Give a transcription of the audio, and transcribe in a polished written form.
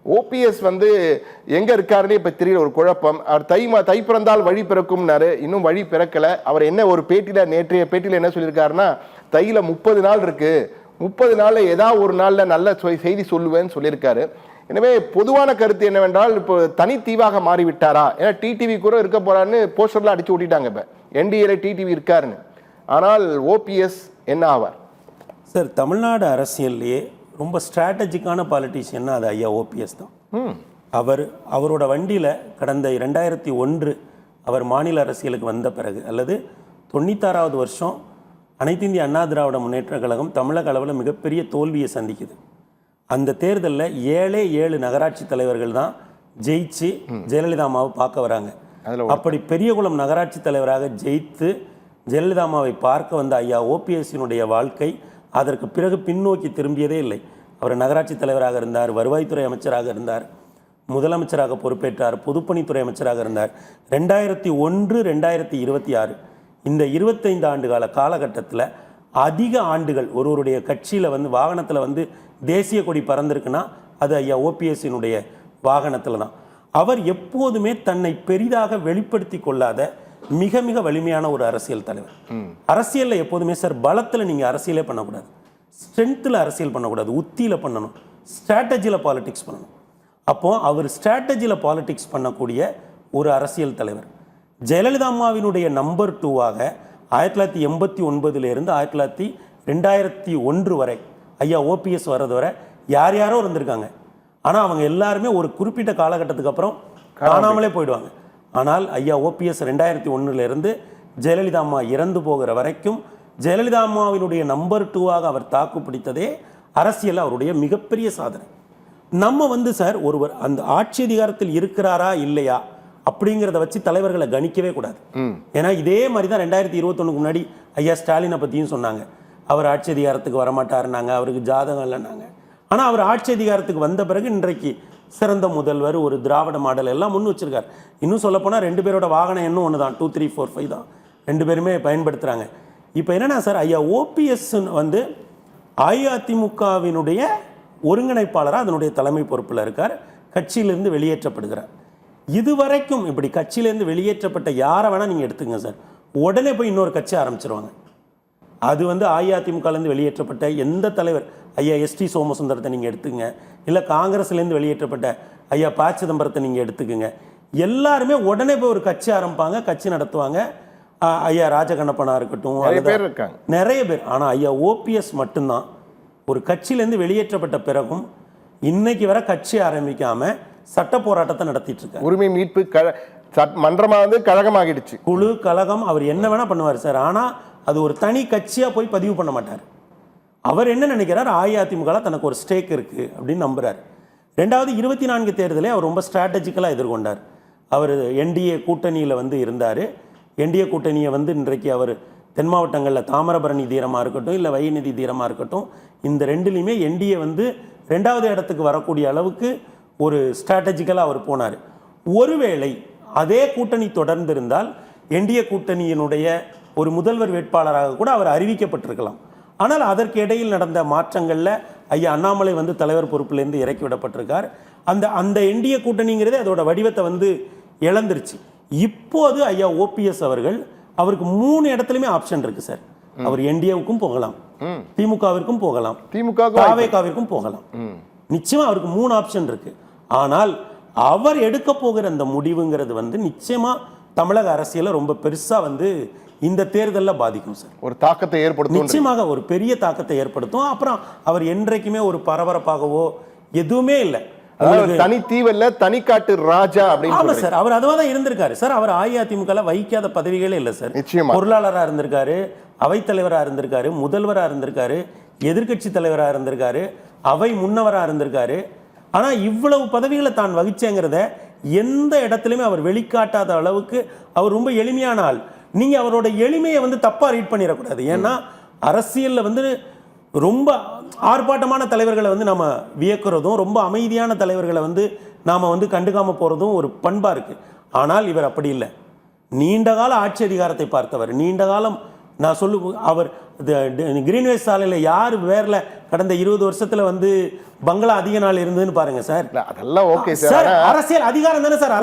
OPS வந்து எங்க இருக்காருன்னு இப்ப தெரியல, ஒரு குழப்பம். அவர் தை பிறந்தால் வழி பிறக்கும்னாரு, இன்னும் வழி பிறக்கல. அவர் என்ன ஒரு பேட்டியில, நேற்றைய பேட்டியில என்ன சொல்லியிருக்காருன்னா, தையில 30 நாள் இருக்கு, 30 நாள்ல ஏதாவது ஒரு நாள்ல நல்ல செய்தி சொல்லுவேன்னு சொல்லியிருக்காரு. எனவே பொதுவான கருத்து என்னவென்றால், இப்போ தனித்தீவாக மாறிவிட்டாரா? ஏன்னா டிடிவி கூட இருக்க போறான்னு போஸ்டர்ல அடிச்சு ஓட்டிட்டாங்க. இப்ப என்டிஏல டிடிவி இருக்காருன்னு. ஆனால் ஓபிஎஸ் என்ன ஆவார் சார்? தமிழ்நாடு அரசியல்லையே ரொம்ப ஸ்ட்ராட்டஜிக்கான பாலிட்டிஷியன்னா அது ஐயா ஓபிஎஸ் தான். அவரோட வண்டியில் கடந்த 2001 அவர் மாநில அரசியலுக்கு வந்த பிறகு, அல்லது 96வது வருஷம் அனைத்து இந்திய அண்ணா திராவிட முன்னேற்ற கழகம் தமிழக அளவில் மிகப்பெரிய தோல்வியை சந்திக்குது. அந்த தேர்தலில் 7 நகராட்சி தலைவர்கள் தான் ஜெயிச்சு ஜெயலலிதா அம்மாவை பார்க்க வராங்க. அப்படி பெரியகுளம் நகராட்சி தலைவராக ஜெயித்து ஜெயலலிதா அம்மாவை பார்க்க வந்த ஐயா ஓபிஎஸ்னுடைய வாழ்க்கை அதற்கு பிறகு பின்னோக்கி திரும்பியதே இல்லை. அவர் நகராட்சி தலைவராக இருந்தார், வருவாய்த்துறை அமைச்சராக இருந்தார், முதலமைச்சராக பொறுப்பேற்றார், பொதுப்பணித்துறை அமைச்சராக இருந்தார். 2001 2026 இந்த 25 ஆண்டு கால காலகட்டத்தில் அதிக ஆண்டுகள் ஒருவருடைய கட்சியில் வந்து வாகனத்தில் வந்து தேசிய கொடி பறந்திருக்குன்னா அது ஐயா ஓபிஎஸ்னுடைய வாகனத்தில் தான். அவர் எப்போதுமே தன்னை பெரிதாக வெளிப்படுத்தி கொள்ளாத மிக மிக வலிமையான ஒரு அரசியல் தலைவர். அரசியலில் எப்போதுமே சார் பலத்தில் நீங்கள் அரசியலே பண்ணக்கூடாது, ஸ்ட்ரென்த்தில் அரசியல் பண்ணக்கூடாது, உத்தியில் பண்ணணும், ஸ்ட்ராட்டஜியில் பாலிடிக்ஸ் பண்ணணும். அப்போது அவர் ஸ்ட்ராட்டஜியில் பாலிடிக்ஸ் பண்ணக்கூடிய ஒரு அரசியல் தலைவர். ஜெயலலிதா அம்மாவினுடைய நம்பர் 2ஆக 1989 2001 வரை ஐயா ஓபிஎஸ் வர்றது வரை யாரோ இருந்திருக்காங்க. ஆனால் அவங்க எல்லாருமே ஒரு குறிப்பிட்ட காலகட்டத்துக்கு அப்புறம் காணாமலே போயிடுவாங்க. ஆனால் ஐயா ஓபிஎஸ் 2001 ஜெயலலிதா அம்மா இறந்து போகிற வரைக்கும் ஜெயலலிதா அம்மாவினுடைய நம்பர் 2ஆக அவர் தாக்கு பிடித்ததே அரசியல் அவருடைய மிகப்பெரிய சாதனை. நம்ம வந்து சார் ஒருவர் அந்த ஆட்சி அதிகாரத்தில் இருக்கிறாரா இல்லையா அப்படிங்கிறத வச்சு தலைவர்களை கணிக்கவே கூடாது. ஏன்னா இதே மாதிரி தான் 2021 முன்னாடி ஐயா ஸ்டாலினை பற்றியும் சொன்னாங்க. அவர் ஆட்சி அதிகாரத்துக்கு வரமாட்டாருனாங்க, அவருக்கு ஜாதகம் இல்லைன்னாங்க. ஆனால் அவர் ஆட்சி அதிகாரத்துக்கு வந்த பிறகு இன்றைக்கு சிறந்த முதல்வர், ஒரு திராவிட மாடல் எல்லாம் முன் வச்சிருக்கார். இன்னும் சொல்லப்போனால் 2 பேரோட வாகனம் இன்னும் ஒன்று தான், 2, 3, 4, 5 தான் 2 பேருமே பயன்படுத்துகிறாங்க. இப்போ என்னென்னா சார், ஐயா ஓபிஎஸ் வந்து அஇஅதிமுகவினுடைய ஒருங்கிணைப்பாளராக அதனுடைய தலைமை பொறுப்பில் இருக்கார். கட்சியிலிருந்து வெளியேற்றப்படுகிறார். இதுவரைக்கும் இப்படி கட்சியிலேருந்து வெளியேற்றப்பட்ட யாரை வேணால் நீங்கள் எடுத்துங்க சார், உடனே போய் இன்னொரு கட்சி ஆரம்பிச்சிருவாங்க. அது வந்து அஇஅதிமுகலேருந்து வெளியேற்றப்பட்ட எந்த தலைவர், ஐயா எஸ்டி சோமசுந்தரத்தை நீங்கள் எடுத்துங்க, இல்லை காங்கிரஸ்லேருந்து வெளியேற்றப்பட்ட ஐயா ப. சிதம்பரத்தை நீங்கள் எடுத்துக்கோங்க. எல்லாருமே உடனே போய் ஒரு கட்சி ஆரம்பிப்பாங்க, கட்சி நடத்துவாங்க. ஐயா ராஜகண்ணப்பனா இருக்கட்டும், நிறைய பேர். ஆனால் ஐயா ஓபிஎஸ் மட்டும்தான் ஒரு கட்சியிலேருந்து வெளியேற்றப்பட்ட பிறகும் இன்னைக்கு வர கட்சி ஆரம்பிக்காமல் சட்ட போராட்டத்தை நடத்திட்டு இருக்காரு. உரிமை மீட்பு மன்றமாக கழகமாகிடுச்சு, குழு கழகம். அவர் என்ன வேணால் பண்ணுவார் சார், ஆனால் அது ஒரு தனி கட்சியாக போய் பதிவு பண்ண மாட்டார். அவர் என்ன நினைக்கிறார், அஇஅதிமுக தனக்கு ஒரு ஸ்டேக் இருக்குது அப்படின்னு நம்புகிறார். 2024 தேர்தலை அவர் ரொம்ப ஸ்ட்ராட்டஜிக்கலாக எதிர்கொண்டார். அவர் என்டிஏ கூட்டணியில் வந்து இருந்தார். என்டிஏ கூட்டணியை வந்து இன்றைக்கு அவர் தென் மாவட்டங்களில் தாமிரபரணி தீரமாக இருக்கட்டும், இல்லை வைநிதி தீரமாக இருக்கட்டும், இந்த 2லையுமே என்டிஏ வந்து 2வது இடத்துக்கு வரக்கூடிய அளவுக்கு ஒரு ஸ்ட்ராட்டஜிக்கலாக அவர் போனார். ஒருவேளை அதே கூட்டணி தொடர்ந்து இருந்தால் என்டிஏ கூட்டணியினுடைய ஒரு முதல்வர் வேட்பாளராக கூட அவர் அறிவிக்கப்பட்டிருக்கலாம். ஆனால் அதற்கு இடையில் நடந்த மாற்றங்களில் ஐயா அண்ணாமலை வந்து தலைவர் பொறுப்பிலேருந்து இறக்கி விடப்பட்டிருக்கார். அந்த என்டிஏ கூட்டணிங்கிறதே அதோட வடிவத்தை வந்து இழந்துருச்சு. இப்போது ஐயா ஓபிஎஸ் அவருக்கு 3 இடத்துலையுமே ஆப்ஷன் இருக்கு சார். அவர் என்டிஏவுக்கும் போகலாம், திமுகவிற்கும் போகலாம், தாவேகாவிற்கும் போகலாம். நிச்சயமா அவருக்கு 3 ஆப்ஷன் இருக்கு. ஆனால் அவர் எடுக்க போகிற அந்த முடிவுங்கிறது வந்து நிச்சயமா தமிழக அரசியலை ரொம்ப பெருசா வந்து இந்த தேர்தலில் பாதிக்கும் சார். ஒரு தாக்கத்தை ஏற்படுத்தும், நிச்சயமாக ஒரு பெரிய தாக்கத்தை ஏற்படுத்தும். அப்புறம் அவர் என்றைக்குமே ஒரு பரபரப்பாகவோ எதுவுமே இல்லை, தனி தீவல்ல தனிக்காட்டு ராஜா அப்படின்னு சார். அவர் அதுவாக தான் இருந்திருக்காரு சார். அவர் அஇஅதிமுக வைக்காத பதவிகளே இல்லை சார். பொருளாளராக இருந்திருக்காரு, அவைத்தலைவராக இருந்திருக்காரு, முதல்வராக இருந்திருக்காரு, எதிர்கட்சி தலைவராக இருந்திருக்காரு, அவை முன்னவராக இருந்திருக்காரு. ஆனால் இவ்வளவு பதவிகளை தான் வகிச்சேங்கிறத எந்த இடத்துலையுமே அவர் வெளிக்காட்டாத அளவுக்கு அவர் ரொம்ப எளிமையான ஆள். நீங்கள் அவரோட எளிமையை வந்து தப்பாக ரீட் பண்ணிடக்கூடாது. ஏன்னா அரசியலில் வந்து ரொம்ப ஆர்ப்பாட்டமான தலைவர்களை வந்து நம்ம வியக்கிறதும், ரொம்ப அமைதியான தலைவர்களை வந்து நாம் வந்து கண்டுக்காமல் போகிறதும் ஒரு பண்பாக இருக்குது. ஆனால் இவர் அப்படி இல்லை. நீண்ட கால ஆட்சி அதிகாரத்தை பார்த்தவர், நீண்ட காலம் நான் அவர் கிரீன்வேஸ் சாலையில் யார் வேர்ல கடந்த 20 வருஷத்துல வந்து பங்களா அதிக நாள் இருந்ததுன்னு பாருங்க சார். அதெல்லாம் ஓகே சார், அரசியல் அதிகாரம் தானே சார்.